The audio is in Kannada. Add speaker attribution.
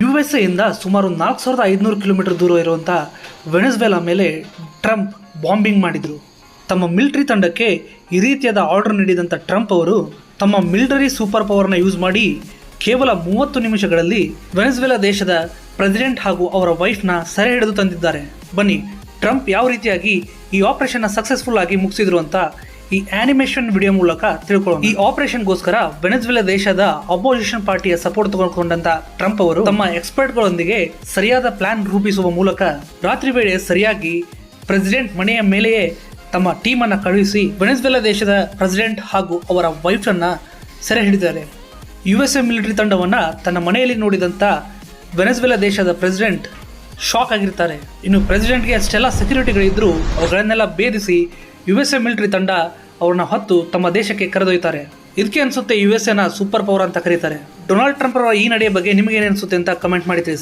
Speaker 1: USA ಸುಮಾರು 4500 ಕಿಲೋಮೀಟರ್ ದೂರ ಇರುವಂಥ ವೆನೆಜುವೆಲಾ ಮೇಲೆ ಟ್ರಂಪ್ ಬಾಂಬಿಂಗ್ ಮಾಡಿದರು. ತಮ್ಮ ಮಿಲಿಟರಿ ತಂಡಕ್ಕೆ ಈ ರೀತಿಯಾದ ಆರ್ಡರ್ ನೀಡಿದಂಥ ಟ್ರಂಪ್ ಅವರು ತಮ್ಮ ಮಿಲಿಟರಿ ಸೂಪರ್ ಪವರ್ನ ಯೂಸ್ ಮಾಡಿ ಕೇವಲ 30 ನಿಮಿಷಗಳಲ್ಲಿ ವೆನೆಜುವೆಲಾ ದೇಶದ ಪ್ರೆಸಿಡೆಂಟ್ ಹಾಗೂ ಅವರ ವೈಫ್ನ ಸೆರೆ ಹಿಡಿದು ತಂದಿದ್ದಾರೆ. ಬನ್ನಿ, ಟ್ರಂಪ್ ಯಾವ ರೀತಿಯಾಗಿ ಈ ಆಪರೇಷನ್ನ ಸಕ್ಸಸ್ಫುಲ್ ಆಗಿ ಮುಗಿಸಿದ್ರು ಅಂತ ಈ ಆನಿಮೇಷನ್ ವಿಡಿಯೋ ಮೂಲಕ ತಿಳ್ಕೊಳ್ಳೋಣ. ಈ ಆಪರೇಷನ್ಗೋಸ್ಕರ ವೆನೆಜುವೆಲಾ ದೇಶದ ಅಪೋಸಿಷನ್ ಪಾರ್ಟಿಯ ಸಪೋರ್ಟ್ ತೆಗೆದುಕೊಂಡಂತ ಟ್ರಂಪ್ ಅವರು ತಮ್ಮ ಎಕ್ಸ್ಪರ್ಟ್ಗಳೊಂದಿಗೆ ಸರಿಯಾದ ಪ್ಲಾನ್ ರೂಪಿಸುವ ಮೂಲಕ ರಾತ್ರಿ ವೇಳೆ ಸರಿಯಾಗಿ ಪ್ರೆಸಿಡೆಂಟ್ ಮನೆಯ ಮೇಲೆಯೇ ತಮ್ಮ ಟೀಮ್ ಅನ್ನು ಕಳುಹಿಸಿ ವೆನೆಜುವೆಲಾ ದೇಶದ ಪ್ರೆಸಿಡೆಂಟ್ ಹಾಗೂ ಅವರ ವೈಫ್ ಅನ್ನ ಸೆರೆ ಹಿಡಿದಿದ್ದಾರೆ. USA ಮಿಲಿಟರಿ ತಂಡವನ್ನ ತನ್ನ ಮನೆಯಲ್ಲಿ ನೋಡಿದಂತ ವೆನೆಜುವೆಲಾ ದೇಶದ ಪ್ರೆಸಿಡೆಂಟ್ ಶಾಕ್ ಆಗಿರ್ತಾರೆ. ಇನ್ನು ಪ್ರೆಸಿಡೆಂಟ್ಗೆ ಅಷ್ಟೆಲ್ಲ ಸೆಕ್ಯೂರಿಟಿಗಳಿದ್ರು ಅವುಗಳನ್ನೆಲ್ಲ ಭೇದಿಸಿ USA ಮಿಲಿಟರಿ ತಂಡ ಅವ್ರನ್ನ ಹೊತ್ತು ತಮ್ಮ ದೇಶಕ್ಕೆ ಕರೆದೊಯ್ತಾರೆ. ಇದಕ್ಕೆ ಅನ್ಸುತ್ತೆ USA ನ ಸೂಪರ್ ಪವರ್ ಅಂತ ಕರೀತಾರೆ. ಡೊನಾಲ್ಡ್ ಟ್ರಂಪ್ ಅವರ ಈ ನಡೆಯ ಬಗ್ಗೆ ನಿಮಗೆ ಏನು ಅನ್ಸುತ್ತೆ ಅಂತ ಕಮೆಂಟ್ ಮಾಡಿ ತಿಳಿಸಿ.